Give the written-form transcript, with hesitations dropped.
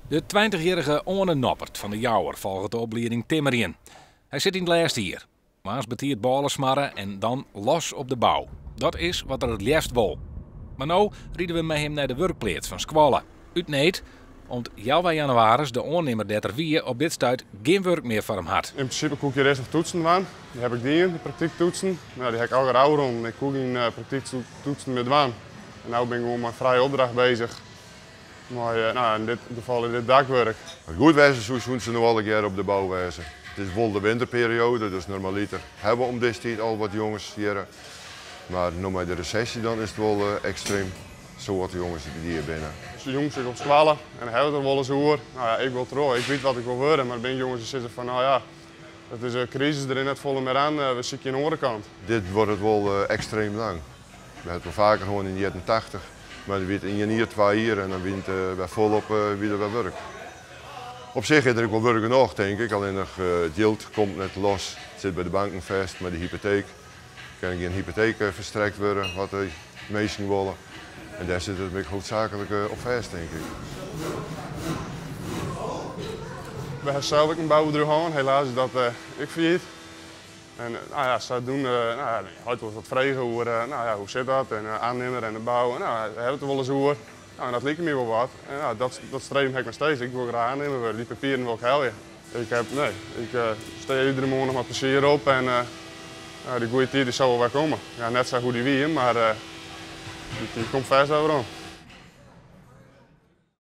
De 20-jarige Oane Noppert van de Jouwer volgt de opleiding Timmerien. Hij zit in het laatste jaar. Maas betiert ballen smarren en dan los op de bouw. Dat is wat er het liefst wil. Maar nu rieden we met hem naar de werkplaats van Squalle. Uit Neet, omdat 11 januari de aannemer dat er wie op dit stuit geen werk meer voor hem had. In principe koek je eerst nog toetsen doen. Die heb ik die praktijktoetsen. Nou, die heb ik al gehouden om. Ik koek in praktijktoetsen met doen. En nu ben ik gewoon met vrije opdracht bezig. Maar nou, in dit geval in dit dakwerk. Het goed wijzen seizoen ze nog wel een keer op de bouw wijzen. Het is wel de winterperiode, dus normaliter hebben we om deze tijd al wat jongens hier. Maar nog met de recessie dan is het wel extreem zo wat jongens die hier binnen. Dus de jongens zitten op squallen en hebben er wel eens over. Nou ja, ik wil terug, ik weet wat ik wil worden, maar ben jongens die zitten van nou ja, het is een crisis erin, het volle meer aan, we zitten aan de andere kant. Dit wordt het wel extreem lang. We hebben het wel vaker gewoon in de jaren 80, maar dan weet in hier 2 jaar en dan wint we volop weer werk. Op zich is er ook wel werk genoeg, denk ik, alleen nog het geld komt net los. Het zit bij de banken vast met de hypotheek. Er kan geen hypotheek verstrekt worden, wat de meesten willen. En daar zit het hoofdzakelijk op vast, denk ik. We hebben zelf ook een bouwbedrijf gehad, helaas is dat ik failliet. En nou ja, ze doen, nou ja, het wordt wat vragen over nou ja, hoe zit dat en aannemer en de bouw. En, nou, we hebben het er wel eens over. Nou, en dat lijkt me wel wat. En nou, dat streven heb ik nog steeds. Ik wil graag aannemer worden, die papieren wil ik helpen. Ik sta iedere morgen nog met plezier op en die goede tijd die zal wel weer komen. Ja, net zo goed die wie, maar die komt vast wel om.